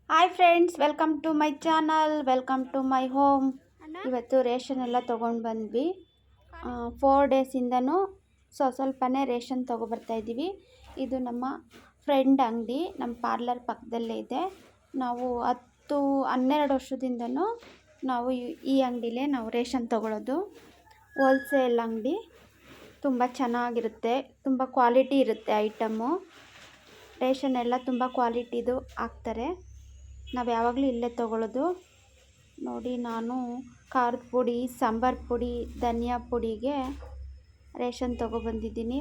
Hi friends, welcome to my channel, welcome to my home. ಇವತ್ತು ration ಎಲ್ಲ ತೊಗೊಂಡು ಬಂದ್ವಿ. 4 ಡೇಸಿಂದನೂ ಸ್ವಲ್ಪನೇ ರೇಷನ್ ತೊಗೊಬರ್ತಾಯಿದ್ದೀವಿ. ಇದು ನಮ್ಮ ಫ್ರೆಂಡ್ ಅಂಗಡಿ, ನಮ್ಮ ಪಾರ್ಲರ್ ಪಕ್ಕದಲ್ಲೇ ಇದೆ. ನಾವು 10-12 ವರ್ಷದಿಂದನೂ ನಾವು ಈ ಅಂಗಡಿಲೇ ನಾವು ರೇಷನ್ ತೊಗೊಳ್ಳೋದು. ಹೋಲ್ಸೇಲ್ ಅಂಗಡಿ, ತುಂಬ ಚೆನ್ನಾಗಿರುತ್ತೆ, ತುಂಬ ಕ್ವಾಲಿಟಿ ಇರುತ್ತೆ ಐಟಮ್ಮು. ರೇಷನ್ ಎಲ್ಲ ತುಂಬ ಕ್ವಾಲಿಟಿದು ಹಾಕ್ತಾರೆ. ನಾವು ಯಾವಾಗಲೂ ಇಲ್ಲೇ ತೊಗೊಳ್ಳೋದು. ನೋಡಿ, ನಾನು ಖಾರದ ಪುಡಿ, ಸಾಂಬಾರು ಪುಡಿ, ಧನಿಯಾ ಪುಡಿಗೆ ರೇಷನ್ ತೊಗೊಬಂದಿದ್ದೀನಿ.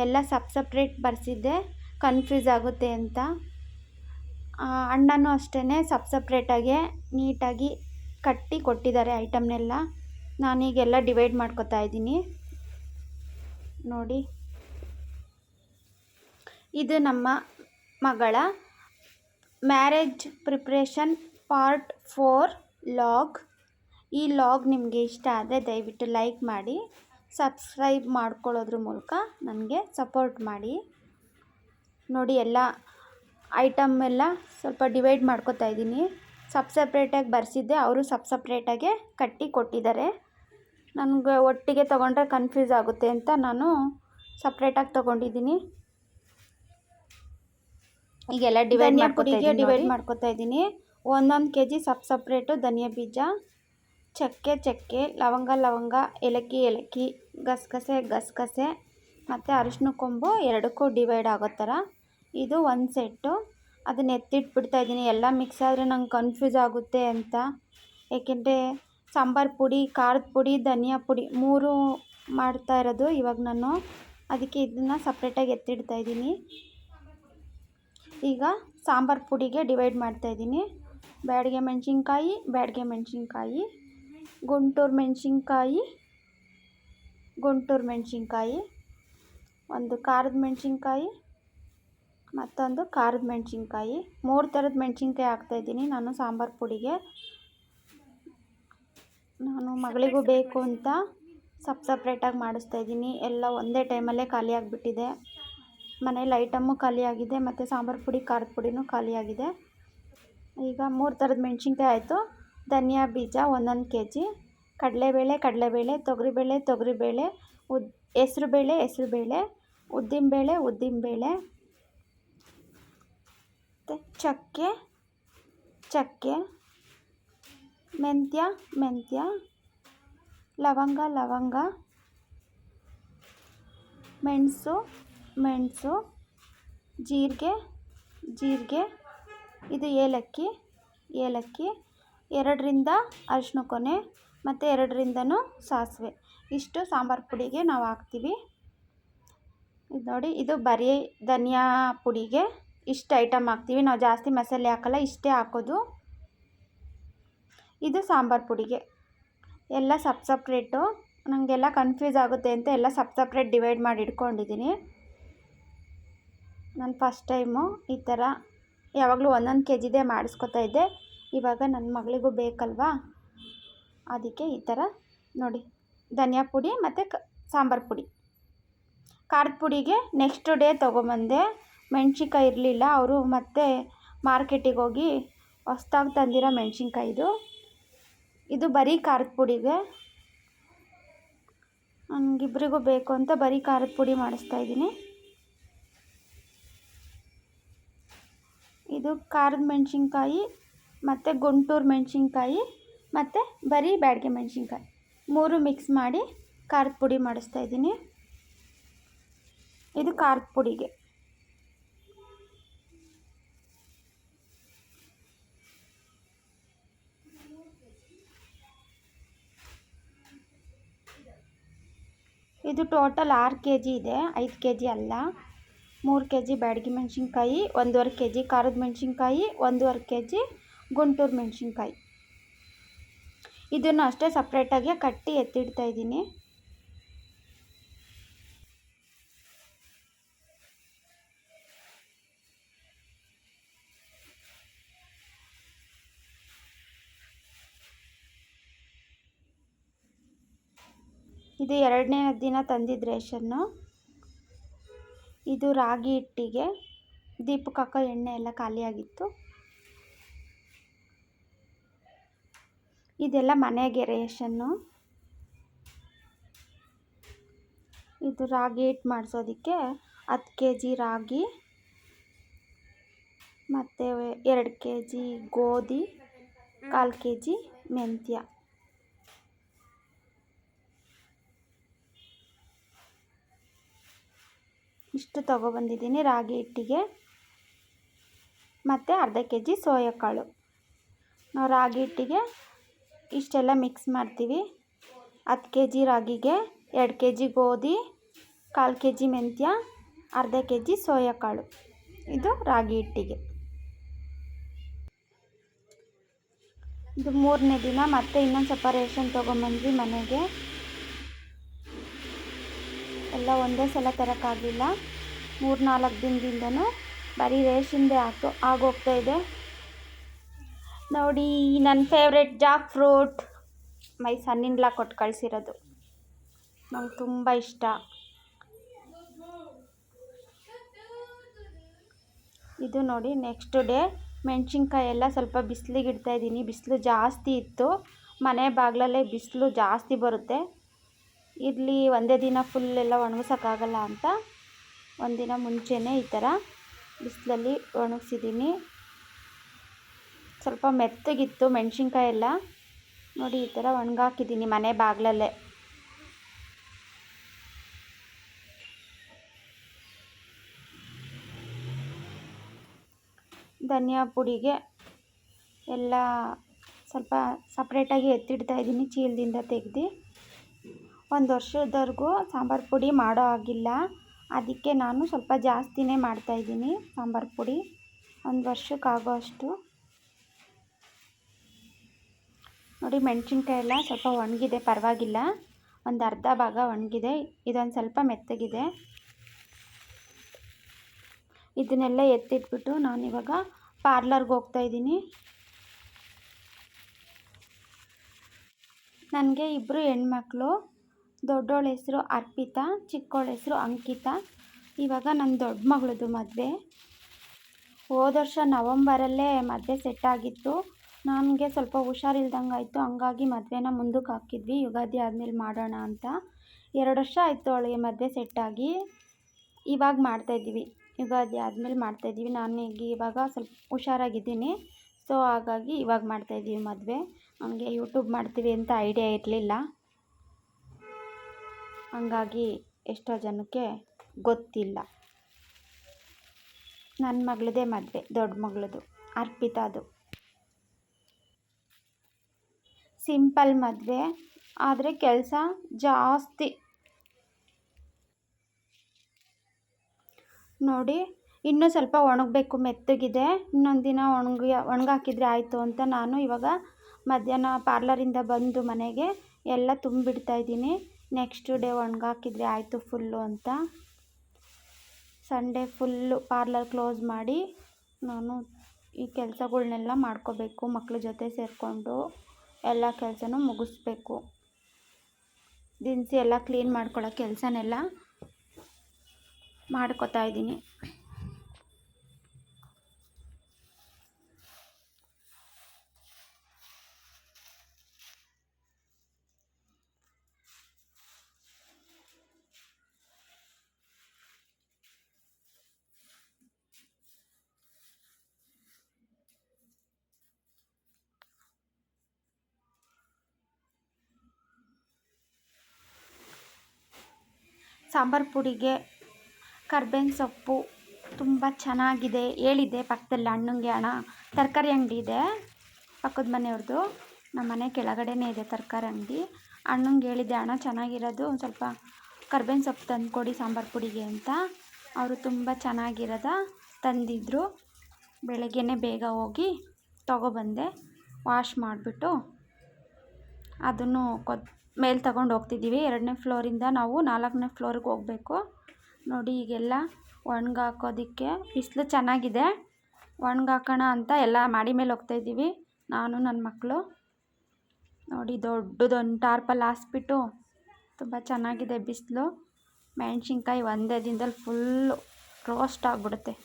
ಎಲ್ಲ ಸಪ್ರೇಟ್ ಬರೆಸಿದ್ದೆ, ಕನ್ಫ್ಯೂಸ್ ಆಗುತ್ತೆ ಅಂತ. ಅಣ್ಣನೂ ಅಷ್ಟೇ ಸಪ್ರೇಟಾಗೆ ನೀಟಾಗಿ ಕಟ್ಟಿ ಕೊಟ್ಟಿದ್ದಾರೆ ಐಟಮ್ನೆಲ್ಲ. ನಾನೀಗೆಲ್ಲ ಡಿವೈಡ್ ಮಾಡ್ಕೊತಾ ಇದ್ದೀನಿ. ನೋಡಿ, ಇದು ನಮ್ಮ ಮಗಳ ಮ್ಯಾರೇಜ್ ಪ್ರಿಪ್ರೇಷನ್ ಪಾರ್ಟ್ 4 ಲಾಗ್. ಈ ಲಾಗ್ ನಿಮಗೆ ಇಷ್ಟ ಆದರೆ ದಯವಿಟ್ಟು ಲೈಕ್ ಮಾಡಿ, ಸಬ್ಸ್ಕ್ರೈಬ್ ಮಾಡ್ಕೊಳ್ಳೋದ್ರ ಮೂಲಕ ನನಗೆ ಸಪೋರ್ಟ್ ಮಾಡಿ. ನೋಡಿ, ಎಲ್ಲ ಐಟಮ್ ಎಲ್ಲ ಸ್ವಲ್ಪ ಡಿವೈಡ್ ಮಾಡ್ಕೊತಾ ಇದ್ದೀನಿ. ಸಪ್ರೇಟಾಗಿ ಬರೆಸಿದ್ದೆ, ಅವರು ಸಪ್ರೇಟಾಗೆ ಕಟ್ಟಿ ಕೊಟ್ಟಿದ್ದಾರೆ. ನನಗೆ ಒಟ್ಟಿಗೆ ತೊಗೊಂಡ್ರೆ ಕನ್ಫ್ಯೂಸ್ ಆಗುತ್ತೆ ಅಂತ ನಾನು ಸಪ್ರೇಟಾಗಿ ತೊಗೊಂಡಿದ್ದೀನಿ. ಈಗೆಲ್ಲ ಡಿವೈಡ್ ಮಾಡ್ಕೊತಾ ಇದ್ದೀನಿ. 1 kg ಸಪ್ರೇಟು ಧನಿಯಾ ಬೀಜ, ಚಕ್ಕೆ, ಲವಂಗ, ಏಲಕ್ಕಿ, ಗಸಗಸೆ ಮತ್ತು ಅರಿಶಿನ ಕೊಂಬು ಎರಡಕ್ಕೂ ಡಿವೈಡ್ ಆಗೋ ಥರ ಇದು ಒಂದು ಸೆಟ್ಟು. ಅದನ್ನ ಎತ್ತಿಟ್ಬಿಡ್ತಾಯಿದ್ದೀನಿ. ಎಲ್ಲ ಮಿಕ್ಸ್ ಆದರೆ ನಂಗೆ ಕನ್ಫ್ಯೂಸ್ ಆಗುತ್ತೆ ಅಂತ. ಏಕೆಂದರೆ ಸಾಂಬಾರು ಪುಡಿ, ಖಾರದ ಪುಡಿ, ಧನಿಯಾ ಪುಡಿ 3 ಮಾಡ್ತಾ ಇರೋದು ಇವಾಗ ನಾನು. ಅದಕ್ಕೆ ಇದನ್ನು ಸಪ್ರೇಟಾಗಿ ಎತ್ತಿಡ್ತಾಯಿದ್ದೀನಿ. ಈಗ ಸಾಂಬಾರು ಪುಡಿಗೆ ಡಿವೈಡ್ ಮಾಡ್ತಾಯಿದ್ದೀನಿ. ಬ್ಯಾಡಗೆ ಮೆಣಸಿನ್ಕಾಯಿ, ಗುಂಟೂರು ಮೆಣಸಿನ್ಕಾಯಿ, ಒಂದು ಖಾರದ ಮೆಣಸಿನ್ಕಾಯಿ, ಮತ್ತೊಂದು ಖಾರದ ಮೆಣಸಿನ್ಕಾಯಿ, 3 ಥರದ ಮೆಣಸಿನ್ಕಾಯಿ ಹಾಕ್ತಾಯಿದ್ದೀನಿ ನಾನು ಸಾಂಬಾರು ಪುಡಿಗೆ. ನಾನು ಮಗಳಿಗೂ ಬೇಕು ಅಂತ ಸಪ್ರೇಟಾಗಿ ಮಾಡಿಸ್ತಾಯಿದ್ದೀನಿ. ಎಲ್ಲ ಒಂದೇ ಟೈಮಲ್ಲೇ ಖಾಲಿ ಆಗಿಬಿಟ್ಟಿದೆ. ಮನೇಲಿ ಐಟಮ್ಮು ಖಾಲಿಯಾಗಿದೆ, ಮತ್ತು ಸಾಂಬಾರು ಪುಡಿ, ಖಾರದ ಪುಡಿನೂ ಖಾಲಿಯಾಗಿದೆ. ಈಗ 3 ಥರದ ಮೆಣಸಿನ್ಕಾಯಿ ಆಯಿತು. ಧನಿಯಾ ಬೀಜ 1 kg, ಕಡಲೆಬೇಳೆ, ತೊಗರಿಬೇಳೆ, ಹೆಸರುಬೇಳೆ, ಉದ್ದಿನಬೇಳೆ, ಮತ್ತು ಚಕ್ಕೆ, ಮೆಂತ್ಯ, ಲವಂಗ, ಮೆಣಸು, ಜೀರಿಗೆ, ಇದು ಏಲಕ್ಕಿ, 2ರಿಂದ ಅರಿಶಿನ ಕೊನೆ, ಮತ್ತು 2ರಿಂದನೂ ಸಾಸಿವೆ. ಇಷ್ಟು ಸಾಂಬಾರು ಪುಡಿಗೆ ನಾವು ಹಾಕ್ತೀವಿ. ಇದು ನೋಡಿ, ಇದು ಬರೀ ಧನಿಯಾ ಪುಡಿಗೆ ಇಷ್ಟು ಐಟಮ್ ಹಾಕ್ತೀವಿ. ನಾವು ಜಾಸ್ತಿ ಮಸಾಲೆ ಹಾಕಲ್ಲ, ಇಷ್ಟೇ ಹಾಕೋದು. ಇದು ಸಾಂಬಾರು ಪುಡಿಗೆ ಎಲ್ಲ ಸಪ್ರೇಟು. ನನಗೆಲ್ಲ ಕನ್ಫ್ಯೂಸ್ ಆಗುತ್ತೆ ಅಂತ ಎಲ್ಲ ಸಪ್ರೇಟ್ ಡಿವೈಡ್ ಮಾಡಿ ಇಟ್ಕೊಂಡಿದ್ದೀನಿ. ನಾನು ಫಸ್ಟ್ ಟೈಮು ಈ ಥರ ಯಾವಾಗಲೂ 1 kgದೇ ಮಾಡಿಸ್ಕೊತಾ ಇದ್ದೆ. ಇವಾಗ ನನ್ನ ಮಗಳಿಗೂ ಬೇಕಲ್ವಾ, ಅದಕ್ಕೆ ಈ ಥರ ನೋಡಿ. ಧನಿಯಾ ಪುಡಿ ಮತ್ತು ಸಾಂಬಾರು ಪುಡಿ. ಖಾರದ ಪುಡಿಗೆ ನೆಕ್ಸ್ಟ್ ಡೇ ತೊಗೊಂಬಂದೆ. ಮೆಣಸಿನ್ಕಾಯಿ ಇರಲಿಲ್ಲ, ಅವರು ಮತ್ತೆ ಮಾರ್ಕೆಟಿಗೆ ಹೋಗಿ ಹೊಸ್ದಾಗಿ ತಂದಿರೋ ಮೆಣಸಿನ್ಕಾಯಿ ಇದು ಬರೀ ಖಾರದ ಪುಡಿಗೆ. ನನಗಿಬ್ಬರಿಗೂ ಬೇಕು ಅಂತ ಬರೀ ಖಾರದ ಪುಡಿ ಮಾಡಿಸ್ತಾಯಿದ್ದೀನಿ. ಇದು ಖಾರದ ಮೆಣಸಿನ್ಕಾಯಿ, ಮತ್ತು ಗುಂಟೂರು ಮೆಣಸಿನ್ಕಾಯಿ, ಮತ್ತು ಬರೀ ಬ್ಯಾಡಗೆ ಮೆಣಸಿನ್ಕಾಯಿ 3 ಮಿಕ್ಸ್ ಮಾಡಿ ಖಾರದ ಪುಡಿ ಮಾಡಿಸ್ತಾಯಿದ್ದೀನಿ. ಇದು ಖಾರದ ಪುಡಿಗೆ. ಇದು ಟೋಟಲ್ 6 kg ಇದೆ, 5 kg ಅಲ್ಲ. 3 kg ಬ್ಯಾಡಗಿ ಮೆಣಸಿನ್ಕಾಯಿ, 1.5 kg ಖಾರದ ಮೆಣಸಿನ್ಕಾಯಿ, 1.5 kg ಗುಂಟೂರು ಮೆಣಸಿನ್ಕಾಯಿ. ಇದನ್ನು ಅಷ್ಟೇ ಸಪ್ರೇಟಾಗಿ ಕಟ್ಟಿ ಎತ್ತಿಡ್ತಾಯಿದ್ದೀನಿ. ಇದು 2ನೇ ದಿನ ತಂದಿದ್ದ ರೇಷನ್ನು. ಇದು ರಾಗಿ ಹಿಟ್ಟಿಗೆ ದೀಪಕ್ಕೆ ಹಾಕೋ ಎಣ್ಣೆ ಎಲ್ಲ ಖಾಲಿಯಾಗಿತ್ತು. ಇದೆಲ್ಲ ಮನೆಗೆ ರೇಷನ್ನು. ಇದು ರಾಗಿ ಹಿಟ್ಟು ಮಾಡಿಸೋದಕ್ಕೆ 10 kg ರಾಗಿ ಮತ್ತು 2 kg ಗೋಧಿ, 1/4 kg ಮೆಂತ್ಯ. ಇಷ್ಟು ತೊಗೊಬಂದಿದ್ದೀನಿ ರಾಗಿ ಹಿಟ್ಟಿಗೆ. ಮತ್ತು ಅರ್ಧ kg ಸೋಯಾಕಾಳು. ನಾವು ರಾಗಿ ಹಿಟ್ಟಿಗೆ ಇಷ್ಟೆಲ್ಲ ಮಿಕ್ಸ್ ಮಾಡ್ತೀವಿ. 10 kg ರಾಗಿಗೆ 2 kg ಗೋಧಿ, 1/4 kg ಮೆಂತ್ಯ, ಅರ್ಧ kg ಸೋಯಾಕಾಳು. ಇದು ರಾಗಿ ಹಿಟ್ಟಿಗೆ. ಇದು 3ನೇ ದಿನ. ಮತ್ತೆ ಇನ್ನೊಂದು ಸ್ವಲ್ಪ ರೇಷನ್ ತೊಗೊಂಬಂದ್ವಿ ಮನೆಗೆ. ಎಲ್ಲ ಒಂದೇ ಸಲ ತರೋಕ್ಕಾಗಲಿಲ್ಲ. 3-4 ದಿನದಿಂದನೂ ಬರೀ ರೇಷನ್ದೇ ಆಗೋಗ್ತಾ ಇದೆ. ನೋಡಿ, ನನ್ನ ಫೇವ್ರೆಟ್ ಜಾಕ್ ಫ್ರೂಟ್ ಮೈ ಸನ್ನಿನ್ಲಾ ಕೊಟ್ಟು ಕಳಿಸಿರೋದು. ನಂಗೆ ತುಂಬ ಇಷ್ಟ. ಇದು ನೋಡಿ, ನೆಕ್ಸ್ಟ್ ಡೇ ಮೆಣಸಿನ್ಕಾಯಿ ಎಲ್ಲ ಸ್ವಲ್ಪ ಬಿಸಿಲಿಗೆ ಇಡ್ತಾಯಿದ್ದೀನಿ. ಬಿಸಿಲು ಜಾಸ್ತಿ ಇತ್ತು. ಮನೆ ಬಾಗಿಲಲ್ಲೇ ಬಿಸಿಲು ಜಾಸ್ತಿ ಬರುತ್ತೆ. ಇರಲಿ, ಒಂದೇ ದಿನ ಫುಲ್ಲೆಲ್ಲ ಒಣಗಿಸೋಕ್ಕಾಗಲ್ಲ ಅಂತ ಒಂದಿನ ಮುಂಚೆನೇ ಈ ಥರ ಬಿಸಿಲಲ್ಲಿ ಒಣಗಿಸಿದ್ದೀನಿ. ಸ್ವಲ್ಪ ಮೆತ್ತಗಿತ್ತು ಮೆಣಸಿನ್ಕಾಯಿ ಎಲ್ಲ. ನೋಡಿ, ಈ ಥರ ಒಣಗಾಕಿದ್ದೀನಿ ಮನೆ ಬಾಗಿಲಲ್ಲೇ. ಧನಿಯಾ ಪುಡಿಗೆ ಎಲ್ಲ ಸ್ವಲ್ಪ ಸಪ್ರೇಟಾಗಿ ಎತ್ತಿಡ್ತಾಯಿದ್ದೀನಿ ಚೀಲದಿಂದ ತೆಗೆದು. 1 ವರ್ಷದವರೆಗೂ ಸಾಂಬಾರು ಪುಡಿ ಮಾಡೋ ಆಗಿಲ್ಲ. ಅದಕ್ಕೆ ನಾನು ಸ್ವಲ್ಪ ಜಾಸ್ತಿನೇ ಮಾಡ್ತಾಯಿದ್ದೀನಿ ಸಾಂಬಾರು ಪುಡಿ, 1 ವರ್ಷಕ್ಕಾಗೋ ಅಷ್ಟು. ನೋಡಿ, ಮೆಣಸಿನ್ಕಾಯಿ ಎಲ್ಲ ಸ್ವಲ್ಪ ಒಣಗಿದೆ, ಪರವಾಗಿಲ್ಲ. ಒಂದು ಅರ್ಧ ಭಾಗ ಒಣಗಿದೆ. ಇದೊಂದು ಸ್ವಲ್ಪ ಮೆತ್ತಗಿದೆ. ಇದನ್ನೆಲ್ಲ ಎತ್ತಿಟ್ಬಿಟ್ಟು ನಾನಿವಾಗ ಪಾರ್ಲರ್ಗೆ ಹೋಗ್ತಾಯಿದ್ದೀನಿ. ನನಗೆ 2 ಹೆಣ್ಮಕ್ಳು. ದೊಡ್ಡೋಳ ಹೆಸರು ಅರ್ಪಿತಾ, ಚಿಕ್ಕೋಳ ಹೆಸರು ಅಂಕಿತಾ. ಇವಾಗ ನನ್ನ ದೊಡ್ಡ ಮಗಳದು ಮದುವೆ. ಹೋದ ವರ್ಷ ನವಂಬರಲ್ಲೇ ಮದುವೆ ಸೆಟ್ ಆಗಿತ್ತು. ನನಗೆ ಸ್ವಲ್ಪ ಹುಷಾರಿಲ್ದಂಗೆ ಆಯಿತು. ಹಂಗಾಗಿ ಮದುವೆನ ಮುಂದಕ್ಕೆ ಹಾಕಿದ್ವಿ, ಯುಗಾದಿ ಆದಮೇಲೆ ಮಾಡೋಣ ಅಂತ. 2 ವರ್ಷ ಆಯಿತು ಅವಳಿಗೆ ಮದುವೆ ಸೆಟ್ಟಾಗಿ. ಇವಾಗ ಮಾಡ್ತಾಯಿದ್ದೀವಿ, ಯುಗಾದಿ ಆದಮೇಲೆ ಮಾಡ್ತಾಯಿದ್ದೀವಿ. ಇವಾಗ ಸ್ವಲ್ಪ ಹುಷಾರಾಗಿದ್ದೀನಿ. ಸೊ ಹಾಗಾಗಿ ಇವಾಗ ಮಾಡ್ತಾಯಿದ್ದೀವಿ ಮದುವೆ. ನನಗೆ ಯೂಟ್ಯೂಬ್ ಮಾಡ್ತೀವಿ ಅಂತ ಐಡಿಯಾ ಇರಲಿಲ್ಲ. ಹಂಗಾಗಿ ಎಷ್ಟೋ ಜನಕ್ಕೆ ಗೊತ್ತಿಲ್ಲ. ನನ್ನ ಮಗಳದೇ ಮದುವೆ, ದೊಡ್ಡ ಮಗಳದು, ಅರ್ಪಿತಾದು. ಸಿಂಪಲ್ ಮದುವೆ, ಆದರೆ ಕೆಲಸ ಜಾಸ್ತಿ. ನೋಡಿ, ಇನ್ನೂ ಸ್ವಲ್ಪ ಒಣಗಬೇಕು, ಮೆತ್ತಗಿದೆ. ಇನ್ನೊಂದು ದಿನ ಒಣಗಾಕಿದ್ರೆ ಆಯಿತು ಅಂತ ನಾನು ಇವಾಗ ಮಧ್ಯಾಹ್ನ ಪಾರ್ಲರಿಂದ ಬಂದು ಮನೆಗೆ ಎಲ್ಲ ತುಂಬಿಡ್ತಾಯಿದ್ದೀನಿ. ನೆಕ್ಸ್ಟ್ ಡೇ ಒಣಗಾಕಿದ್ರೆ ಆಯಿತು ಫುಲ್ಲು ಅಂತ. ಸಂಡೇ ಫುಲ್ಲು ಪಾರ್ಲರ್ ಕ್ಲೋಸ್ ಮಾಡಿ ನಾನು ಈ ಕೆಲಸಗಳ್ನೆಲ್ಲ ಮಾಡ್ಕೋಬೇಕು. ಮಕ್ಳ ಜೊತೆ ಸೇರಿಕೊಂಡು ಎಲ್ಲ ಕೆಲಸನೂ ಮುಗಿಸ್ಬೇಕು. ದಿನಸಿ ಎಲ್ಲ ಕ್ಲೀನ್ ಮಾಡ್ಕೊಳ್ಳೋ ಕೆಲಸನೆಲ್ಲ ಮಾಡ್ಕೋತಾ ಇದ್ದೀನಿ. ಸಾಂಬಾರು ಪುಡಿಗೆ ಕರ್ಬೇವಿನ ಸೊಪ್ಪು ತುಂಬ ಚೆನ್ನಾಗಿದೆ. ಹೇಳಿದ್ದೆ ಪಕ್ಕದಲ್ಲಿ ಅಣ್ಣಂಗೆ, ಅಣ್ಣ ತರಕಾರಿ ಅಂಗಡಿ ಇದೆ ಪಕ್ಕದ ಮನೆಯವ್ರದ್ದು, ನಮ್ಮ ಮನೆ ಕೆಳಗಡೆನೇ ಇದೆ ತರಕಾರಿ ಅಂಗಡಿ. ಅಣ್ಣಂಗೆ ಹೇಳಿದ್ದೆ, ಅಣ್ಣ ಚೆನ್ನಾಗಿರೋದು ಒಂದು ಸ್ವಲ್ಪ ಕರ್ಬೇವಿನ ಸೊಪ್ಪು ತಂದುಕೊಡಿ ಸಾಂಬಾರು ಪುಡಿಗೆ ಅಂತ. ಅವರು ತುಂಬ ಚೆನ್ನಾಗಿರೋದ ತಂದಿದ್ದರು. ಬೆಳಗ್ಗೆನೇ ಬೇಗ ಹೋಗಿ ತೊಗೊಬಂದೆ. ವಾಶ್ ಮಾಡಿಬಿಟ್ಟು ಅದನ್ನು ಮೇಲೆ ತಗೊಂಡು ಹೋಗ್ತಿದ್ದೀವಿ. 2ನೇ ಫ್ಲೋರಿಂದ ನಾವು 4ನೇ ಫ್ಲೋರಿಗೆ ಹೋಗಬೇಕು. ನೋಡಿ, ಈಗೆಲ್ಲ ಒಣಗಾಕೋದಕ್ಕೆ ಬಿಸಿಲು ಚೆನ್ನಾಗಿದೆ. ಒಣಗಾಕೋಣ ಅಂತ ಎಲ್ಲ ಮಾಡಿ ಮೇಲೆ ಹೋಗ್ತಾಯಿದ್ದೀವಿ, ನಾನು ನನ್ನ ಮಕ್ಕಳು. ನೋಡಿ, ದೊಡ್ಡದೊಂದು ಟಾರ್ಪಲ್ ಹಾಸ್ಬಿಟ್ಟು ತುಂಬ ಚೆನ್ನಾಗಿದೆ ಬಿಸಿಲು. ಮೆಣಸಿನ್ಕಾಯಿ ಒಂದೇ ದಿನದಲ್ಲಿ ಫುಲ್ಲು ರೋಸ್ಟ್ ಆಗಿಬಿಡುತ್ತೆ,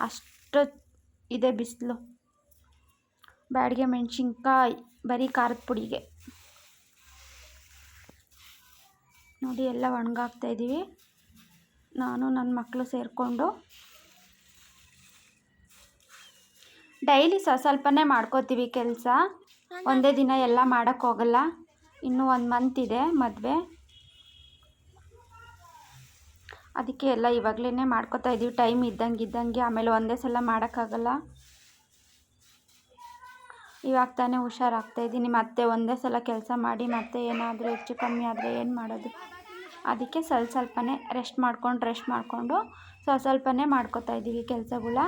ಅಷ್ಟು ಇದೆ ಬಿಸಿಲು. ಬ್ಯಾಡಗೆ ಮೆಣಸಿನ್ಕಾಯಿ ಬರೀ ಖಾರದ ಪುಡಿಗೆ. ನೋಡಿ ಎಲ್ಲ ಒಣಗಾಕ್ತಾಯಿದ್ದೀವಿ, ನಾನು ನನ್ನ ಮಕ್ಕಳು ಸೇರಿಕೊಂಡು. ಡೈಲಿ ಸ್ವಲ್ಪನೇ ಮಾಡ್ಕೋತೀವಿ ಕೆಲಸ, ಒಂದೇ ದಿನ ಎಲ್ಲ ಮಾಡೋಕ್ಕೋಗಲ್ಲ. ಇನ್ನೂ 1 ಮಂತ್ ಇದೆ ಮದುವೆ, ಅದಕ್ಕೆ ಎಲ್ಲ ಇವಾಗಲೇ ಮಾಡ್ಕೋತಾ ಇದ್ದೀವಿ, ಟೈಮ್ ಇದ್ದಂಗೆ. ಆಮೇಲೆ ಒಂದೇ ಸಲ ಮಾಡೋಕ್ಕಾಗಲ್ಲ. ಇವಾಗ ತಾನೇ ಹುಷಾರಾಗ್ತಾಯಿದ್ದೀನಿ, ಮತ್ತೆ ಒಂದೇ ಸಲ ಕೆಲಸ ಮಾಡಿ ಮತ್ತೆ ಏನಾದರೂ ಹೆಚ್ಚು ಕಮ್ಮಿ ಆದರೆ ಏನು ಮಾಡೋದು. ಅದಕ್ಕೆ ಸ್ವಲ್ಪನೇ ರೆಸ್ಟ್ ಮಾಡಿಕೊಂಡು ಸ್ವಲ್ಪನೇ ಮಾಡ್ಕೋತಾ ಇದ್ದೀವಿ ಕೆಲಸಗಳ.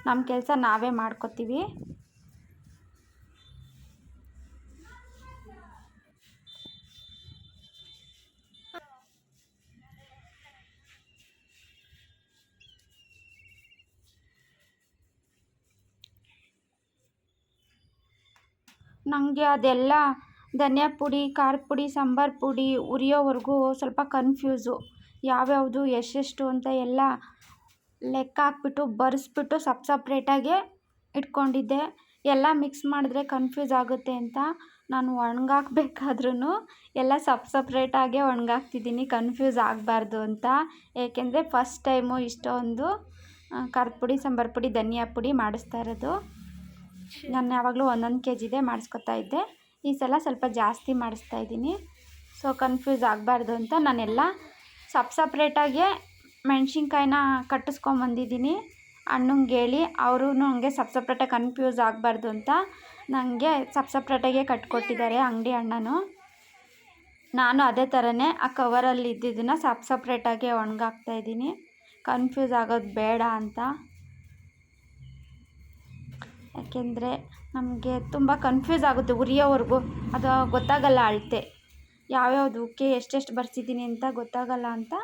ನಮ್ಮ ಕೆಲಸ ನಾವೇ ಮಾಡ್ಕೋತೀವಿ. ನನಗೆ ಅದೆಲ್ಲ ಧನಿಯಾ ಪುಡಿ, ಖಾರದ ಪುಡಿ, ಸಾಂಬಾರು ಪುಡಿ ಉರಿಯೋವರೆಗೂ ಸ್ವಲ್ಪ ಕನ್ಫ್ಯೂಸು. ಯಾವ್ಯಾವುದು ಎಷ್ಟೆಷ್ಟು ಅಂತ ಎಲ್ಲ ಲೆಕ್ಕ ಹಾಕ್ಬಿಟ್ಟು ಬರೆಸ್ಬಿಟ್ಟು ಸಪ್ರೇಟಾಗೆ ಇಟ್ಕೊಂಡಿದ್ದೆ. ಎಲ್ಲ ಮಿಕ್ಸ್ ಮಾಡಿದ್ರೆ ಕನ್ಫ್ಯೂಸ್ ಆಗುತ್ತೆ ಅಂತ ನಾನು ಒಣಗಾಕ್ಬೇಕಾದ್ರೂ ಎಲ್ಲ ಸಪ್ರೇಟಾಗೆ ಒಣಗಾಕ್ತಿದ್ದೀನಿ, ಕನ್ಫ್ಯೂಸ್ ಆಗಬಾರ್ದು ಅಂತ. ಏಕೆಂದರೆ ಫಸ್ಟ್ ಟೈಮು ಇಷ್ಟೊಂದು ಖಾರದ ಪುಡಿ, ಸಾಂಬಾರು ಪುಡಿ, ಧನಿಯಾ ಪುಡಿ ಮಾಡಿಸ್ತಾ ಇರೋದು. ನಾನು ಯಾವಾಗಲೂ 1 kg ಮಾಡಿಸ್ಕೊತಾ ಇದ್ದೆ, ಈ ಸಲ ಸ್ವಲ್ಪ ಜಾಸ್ತಿ ಮಾಡಿಸ್ತಾ ಇದ್ದೀನಿ. ಸೊ ಕನ್ಫ್ಯೂಸ್ ಆಗಬಾರ್ದು ಅಂತ ನಾನೆಲ್ಲ ಸಪ್ರೇಟಾಗೆ ಮೆಣಸಿನ್ಕಾಯಿನ ಕಟ್ಟಿಸ್ಕೊಂಬಂದಿದ್ದೀನಿ. ಅಣ್ಣಂಗೆ ಹೇಳಿ ಅವರು ಹಂಗೆ ಸಪ್ರೇಟಾಗಿ ಕನ್ಫ್ಯೂಸ್ ಆಗಬಾರ್ದು ಅಂತ ನನಗೆ ಸಪ್ರೇಟಾಗೆ ಕಟ್ಕೊಟ್ಟಿದ್ದಾರೆ ಅಂಗಡಿ ಅಣ್ಣನು. ನಾನು ಅದೇ ಥರನೇ ಆ ಕವರಲ್ಲಿ ಇದ್ದಿದ್ದನ್ನು ಸಪ್ರೇಟಾಗೆ ಒಣಗಾಕ್ತಾಯಿದ್ದೀನಿ, ಕನ್ಫ್ಯೂಸ್ ಆಗೋದು ಬೇಡ ಅಂತ. ಯಾಕೆಂದರೆ ನಮಗೆ ತುಂಬ ಕನ್ಫ್ಯೂಸ್ ಆಗುತ್ತೆ ಉರಿಯೋವರೆಗೂ, ಅದು ಗೊತ್ತಾಗಲ್ಲ ಅಳತೆ, ಯಾವ್ಯಾವುದಕ್ಕೆ ಎಷ್ಟೆಷ್ಟು ಬರ್ಸಿದ್ದೀನಿ ಅಂತ ಗೊತ್ತಾಗಲ್ಲ ಅಂತ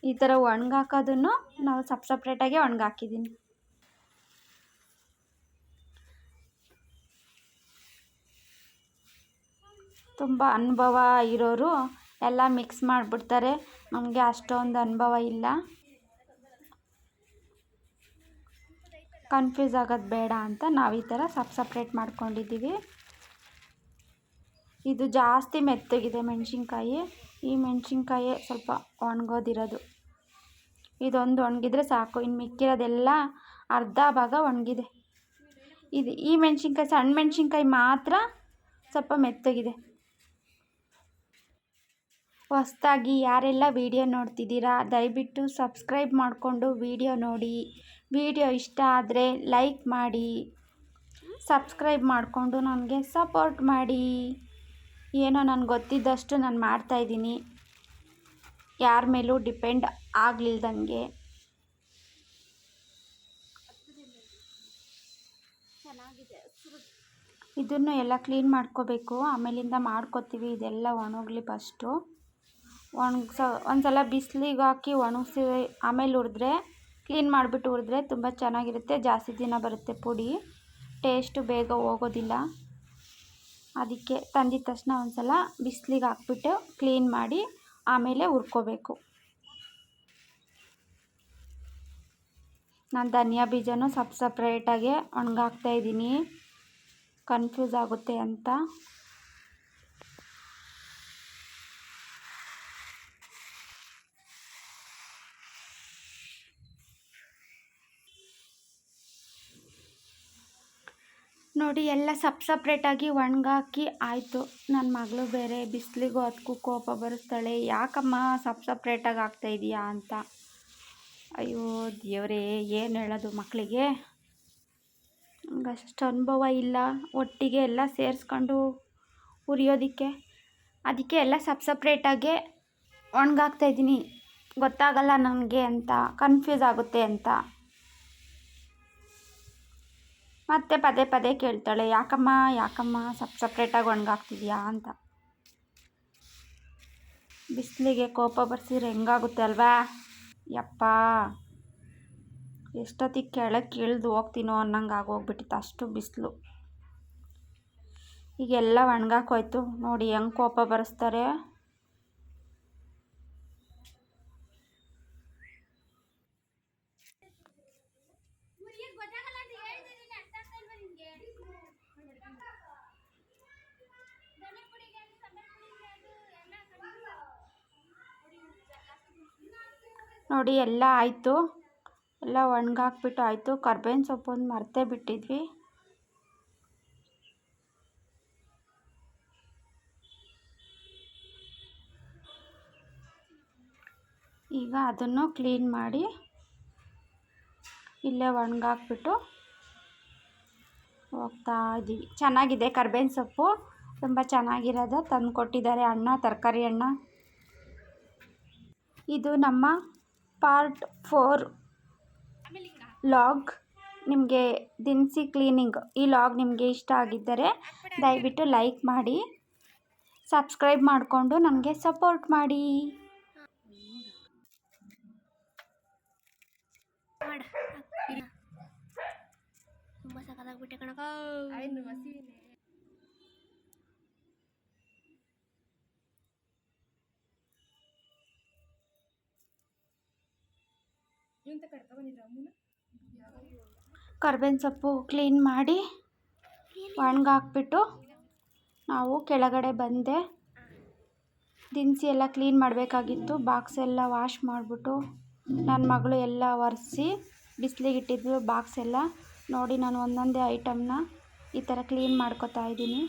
ಈ ಥರ ಒಣಗಾಕೋದನ್ನು ನಾವು ಸಪ್ರೇಟಾಗೆ ಒಣಗಾಕಿದ್ದೀನಿ. ತುಂಬ ಅನುಭವ ಇರೋರು ಎಲ್ಲ ಮಿಕ್ಸ್ ಮಾಡಿಬಿಡ್ತಾರೆ, ನಮಗೆ ಅಷ್ಟೊಂದು ಅನುಭವ ಇಲ್ಲ. ಕನ್ಫ್ಯೂಸ್ ಆಗೋದು ಬೇಡ ಅಂತ ನಾವು ಈ ಥರ ಸಪ್ರೇಟ್ ಮಾಡ್ಕೊಂಡಿದ್ದೀವಿ. ಇದು ಜಾಸ್ತಿ ಮೆತ್ತಗಿದೆ ಮೆಣಸಿನ್ಕಾಯಿ, ಈ ಮೆಣಸಿನ್ಕಾಯಿ ಸ್ವಲ್ಪ ಒಣಗೋದಿರೋದು. ಇದೊಂದು ಒಣಗಿದ್ರೆ ಸಾಕು, ಇನ್ನು ಮಿಕ್ಕಿರೋದೆಲ್ಲ ಅರ್ಧ ಭಾಗ ಒಣಗಿದೆ. ಈ ಮೆಣಸಿನ್ಕಾಯಿ, ಸಣ್ಣ ಮೆಣಸಿನ್ಕಾಯಿ ಮಾತ್ರ ಸ್ವಲ್ಪ ಮೆತ್ತಗಿದೆ. ಹೊಸದಾಗಿ ಯಾರೆಲ್ಲ ವಿಡಿಯೋ ನೋಡ್ತಿದ್ದೀರಾ ದಯವಿಟ್ಟು ಸಬ್ಸ್ಕ್ರೈಬ್ ಮಾಡಿಕೊಂಡು ವಿಡಿಯೋ ನೋಡಿ. ವಿಡಿಯೋ ಇಷ್ಟ ಆದರೆ ಲೈಕ್ ಮಾಡಿ, ಸಬ್ಸ್ಕ್ರೈಬ್ ಮಾಡಿಕೊಂಡು ನನಗೆ ಸಪೋರ್ಟ್ ಮಾಡಿ. ಏನೋ ನನಗೆ ಗೊತ್ತಿದ್ದಷ್ಟು ನಾನು ಮಾಡ್ತಾಯಿದ್ದೀನಿ, ಯಾರ ಮೇಲೂ ಡಿಪೆಂಡ್ ಆಗಲಿಲ್ದಂಗೆ. ಇದನ್ನು ಎಲ್ಲ ಕ್ಲೀನ್ ಮಾಡ್ಕೋಬೇಕು, ಆಮೇಲಿಂದ ಮಾಡ್ಕೋತೀವಿ. ಇದೆಲ್ಲ ಒಣಗಲಿ ಫಸ್ಟು. ಒಂದ್ಸಲ ಬಿಸಿಲಿಗೆ ಹಾಕಿ ಒಣಗಿಸಿ ಆಮೇಲೆ ಹುರಿದ್ರೆ, ಕ್ಲೀನ್ ಮಾಡಿಬಿಟ್ಟು ಹುರಿದ್ರೆ ತುಂಬ ಚೆನ್ನಾಗಿರುತ್ತೆ, ಜಾಸ್ತಿ ದಿನ ಬರುತ್ತೆ ಪುಡಿ, ಟೇಸ್ಟು ಬೇಗ ಹೋಗೋದಿಲ್ಲ. ಅದಕ್ಕೆ ತಂದಿದ ತಕ್ಷಣ ಒಂದ್ಸಲ ಬಿಸಿಲಿಗೆ ಹಾಕ್ಬಿಟ್ಟು ಕ್ಲೀನ್ ಮಾಡಿ ಆಮೇಲೆ ಹುರ್ಕೋಬೇಕು. ನಾನು ಧನಿಯಾ ಬೀಜನೂ ಸಪ್ರೇಟಾಗೆ ಒಣಗಾಕ್ತಾಯಿದ್ದೀನಿ, ಕನ್ಫ್ಯೂಸ್ ಆಗುತ್ತೆ ಅಂತ. ನೋಡಿ ಎಲ್ಲ ಸಪ್ರೇಟಾಗಿ ಒಣಗಾಕಿ ಆಯಿತು. ನನ್ನ ಮಗಳು ಬೇರೆ ಬಿಸಿಲಿಗೂ ಅದಕ್ಕೂ ಕೋಪ ಬರೆಸ್ತಾಳೆ, ಯಾಕಮ್ಮ ಸಪ್ರೇಟಾಗಿ ಆಗ್ತಾಯಿದೀಯಾ ಅಂತ. ಅಯ್ಯೋ ದೇವರೇ, ಏನು ಹೇಳೋದು ಮಕ್ಕಳಿಗೆ, ಅಷ್ಟು ಅನುಭವ ಇಲ್ಲ ಒಟ್ಟಿಗೆ ಎಲ್ಲ ಸೇರಿಸ್ಕೊಂಡು ಹುರಿಯೋದಕ್ಕೆ. ಅದಕ್ಕೆ ಎಲ್ಲ ಸಪ್ರೇಟಾಗೆ ಒಣಗಾಕ್ತಾಯಿದ್ದೀನಿ, ಗೊತ್ತಾಗಲ್ಲ ನನಗೆ ಅಂತ, ಕನ್ಫ್ಯೂಸ್ ಆಗುತ್ತೆ ಅಂತ. ಮತ್ತೆ ಪದೇ ಕೇಳ್ತಾಳೆ, ಯಾಕಮ್ಮ ಸಪ್ರೇಟಾಗಿ ಒಣಗಾಕ್ತಿದ್ಯಾ ಅಂತ. ಬಿಸಿಲಿಗೆ ಕೋಪ ಬರ್ಸಿದ್ರೆ ಹೆಂಗಾಗುತ್ತೆ ಅಲ್ವಾ ಯಪ್ಪ, ಎಷ್ಟೊತ್ತಿಗೆ ಕೆಳಗೆ ಇಳಿದು ಹೋಗ್ತೀನೋ ಅನ್ನಂಗೆ ಆಗೋಗ್ಬಿಟ್ಟಿತ್ತು, ಅಷ್ಟು ಬಿಸಿಲು. ಈಗೆಲ್ಲ ಒಣಗಾಕೋಯ್ತು, ನೋಡಿ ಹೆಂಗೆ ಕೋಪ ಬರೆಸ್ತಾರೆ. ನೋಡಿ ಎಲ್ಲ ಆಯಿತು, ಎಲ್ಲ ಒಣಗಾಕ್ಬಿಟ್ಟು ಆಯಿತು. ಕರ್ಬೇವಿನ ಸೊಪ್ಪು ಒಂದು ಮರ್ತೇ ಬಿಟ್ಟಿದ್ವಿ. ಈಗ ಅದನ್ನು ಕ್ಲೀನ್ ಮಾಡಿ ಇಲ್ಲೇ ಒಣಗಾಕ್ಬಿಟ್ಟು ಹೋಗ್ತಾ ಇದ್ದೀವಿ. ಚೆನ್ನಾಗಿದೆ ಕರ್ಬೇವಿನ ಸೊಪ್ಪು, ತುಂಬ ಚೆನ್ನಾಗಿರೋದು ತಂದು ಕೊಟ್ಟಿದ್ದಾರೆ ಅಣ್ಣ, ತರಕಾರಿ ಅಣ್ಣ. ಇದು ನಮ್ಮ ಪಾರ್ಟ್ 4 ಲಾಗ್. ನಿಮಗೆ ದಿನಸಿ ಕ್ಲೀನಿಂಗ್ ಈ ಲಾಗ್ ನಿಮಗೆ ಇಷ್ಟ ಆಗಿದ್ದರೆ ದಯವಿಟ್ಟು ಲೈಕ್ ಮಾಡಿ, ಸಬ್ಸ್ಕ್ರೈಬ್ ಮಾಡಿಕೊಂಡು ನನಗೆ ಸಪೋರ್ಟ್ ಮಾಡಿ. ಕರ್ಬೇವಿನ ಸೊಪ್ಪು ಕ್ಲೀನ್ ಮಾಡಿ ಒಣಗಾಕ್ಬಿಟ್ಟು ನಾವು ಕೆಳಗಡೆ ಬಂದೆ. ದಿನಸಿ ಎಲ್ಲ ಕ್ಲೀನ್ ಮಾಡಬೇಕಾಗಿತ್ತು. ಬಾಕ್ಸ್ ಎಲ್ಲ ವಾಶ್ ಮಾಡಿಬಿಟ್ಟು ನನ್ನ ಮಗಳು ಎಲ್ಲ ಒರೆಸಿ ಬಿಸಿಲಿಗೆ ಇಟ್ಟಿದ್ವಿ. ಬಾಕ್ಸ್ ಎಲ್ಲ ನೋಡಿ, ನಾನು ಒಂದೊಂದೇ ಐಟಮ್ನ ಈ ಥರ ಕ್ಲೀನ್ ಮಾಡ್ಕೊತಾ ಇದ್ದೀನಿ.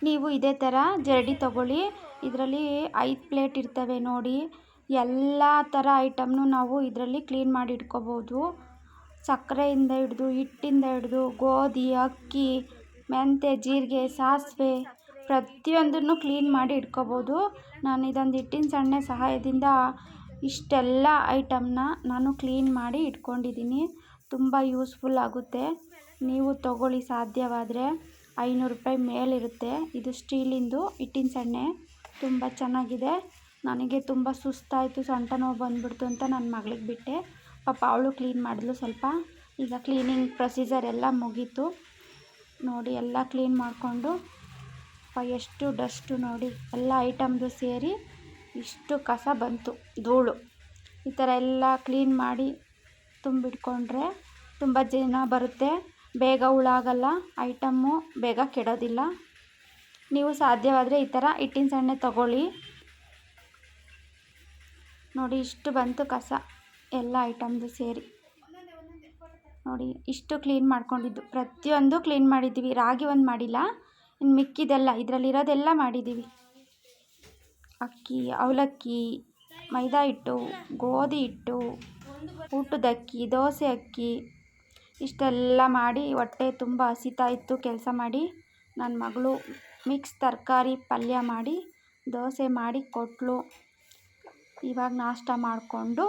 ನೀವು ಇದೇ ಥರ ಜರಡಿ ತಗೊಳ್ಳಿ. ಇದರಲ್ಲಿ 5 ಪ್ಲೇಟ್ ಇರ್ತವೆ ನೋಡಿ. ಎಲ್ಲ ಥರ ಐಟಮ್ನು ನಾವು ಇದರಲ್ಲಿ ಕ್ಲೀನ್ ಮಾಡಿ ಇಟ್ಕೋಬೋದು. ಸಕ್ಕರೆಯಿಂದ ಹಿಡಿದು, ಹಿಟ್ಟಿಂದ ಹಿಡಿದು, ಗೋಧಿ, ಅಕ್ಕಿ, ಮೆಂತ್ಯ, ಜೀರಿಗೆ, ಸಾಸಿವೆ ಪ್ರತಿಯೊಂದನ್ನು ಕ್ಲೀನ್ ಮಾಡಿ ಇಟ್ಕೋಬೋದು. ನಾನು ಇದೊಂದು ಹಿಟ್ಟಿನ ಸಣ್ಣೆ ಸಹಾಯದಿಂದ ಇಷ್ಟೆಲ್ಲ ಐಟಮ್ನ ನಾನು ಕ್ಲೀನ್ ಮಾಡಿ ಇಟ್ಕೊಂಡಿದ್ದೀನಿ. ತುಂಬ ಯೂಸ್ಫುಲ್ ಆಗುತ್ತೆ. ನೀವು ತಗೊಳ್ಳಿ, ಸಾಧ್ಯವಾದರೆ 500 ರೂಪಾಯಿ ಮೇಲಿರುತ್ತೆ. ಇದು ಸ್ಟೀಲಿಂದು ಹಿಟ್ಟಿನ ಸಣ್ಣೆ, ತುಂಬ ಚೆನ್ನಾಗಿದೆ. ನನಗೆ ತುಂಬ ಸುಸ್ತಾಯಿತು, ಸೊಂಟ ನೋವು ಬಂದುಬಿಡ್ತು ಅಂತ ನನ್ನ ಮಗಳಿಗೆ ಬಿಟ್ಟೆ. ಪಾಪ ಅವಳು ಕ್ಲೀನ್ ಮಾಡಿದ್ಲು ಸ್ವಲ್ಪ. ಈಗ ಕ್ಲೀನಿಂಗ್ ಪ್ರೊಸೀಜರ್ ಎಲ್ಲ ಮುಗೀತು ನೋಡಿ. ಎಲ್ಲ ಕ್ಲೀನ್ ಮಾಡಿಕೊಂಡು ಎಷ್ಟು ಡಸ್ಟು ನೋಡಿ, ಎಲ್ಲ ಐಟಮ್ದು ಸೇರಿ ಇಷ್ಟು ಕಸ ಬಂತು, ಧೂಳು. ಈ ಥರ ಎಲ್ಲ ಕ್ಲೀನ್ ಮಾಡಿ ತುಂಬಿಟ್ಕೊಂಡ್ರೆ ತುಂಬ ದಿನ ಬರುತ್ತೆ, ಬೇಗ ಹುಳಾಗಲ್ಲ, ಐಟಮ್ಮು ಬೇಗ ಕೆಡೋದಿಲ್ಲ. ನೀವು ಸಾಧ್ಯವಾದರೆ ಈ ಥರ ಹಿಟ್ಟಿನ ಸಣ್ಣೆ ತಗೊಳ್ಳಿ. ನೋಡಿ ಇಷ್ಟು ಬಂತು ಕಸ, ಎಲ್ಲ ಐಟಮ್ದು ಸೇರಿ ನೋಡಿ. ಇಷ್ಟು ಕ್ಲೀನ್ ಮಾಡ್ಕೊಂಡಿದ್ದು, ಪ್ರತಿಯೊಂದು ಕ್ಲೀನ್ ಮಾಡಿದ್ದೀವಿ. ರಾಗಿ ಒಂದು ಮಾಡಿಲ್ಲ, ಇನ್ನು ಮಿಕ್ಕಿದೆಲ್ಲ ಇದರಲ್ಲಿರೋದೆಲ್ಲ ಮಾಡಿದ್ದೀವಿ. ಅಕ್ಕಿ, ಅವಲಕ್ಕಿ, ಮೈದಾ ಹಿಟ್ಟು, ಗೋಧಿ ಹಿಟ್ಟು, ಊಟದ ಅಕ್ಕಿ, ದೋಸೆ ಅಕ್ಕಿ, ಇಷ್ಟೆಲ್ಲ ಮಾಡಿ ಹೊಟ್ಟೆ ತುಂಬ ಹಸಿತಾ ಇತ್ತು ಕೆಲಸ ಮಾಡಿ. ನನ್ನ ಮಗಳು ಮಿಕ್ಸ್ ತರಕಾರಿ ಪಲ್ಯ ಮಾಡಿ ದೋಸೆ ಮಾಡಿ ಕೊಟ್ಟಳು. ಇವಾಗ ನಾಷ್ಟ ಮಾಡಿಕೊಂಡು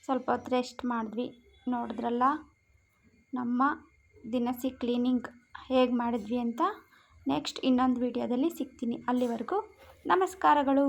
ಸ್ವಲ್ಪ ಹೊತ್ತು ರೆಸ್ಟ್ ಮಾಡಿದ್ವಿ. ನೋಡಿದ್ರಲ್ಲ ನಮ್ಮ ದಿನಸಿ ಕ್ಲೀನಿಂಗ್ ಹೇಗೆ ಮಾಡಿದ್ವಿ ಅಂತ. ನೆಕ್ಸ್ಟ್ ಇನ್ನೊಂದು ವಿಡಿಯೋದಲ್ಲಿ ಸಿಗ್ತೀನಿ. ಅಲ್ಲಿವರೆಗೂ ನಮಸ್ಕಾರಗಳು.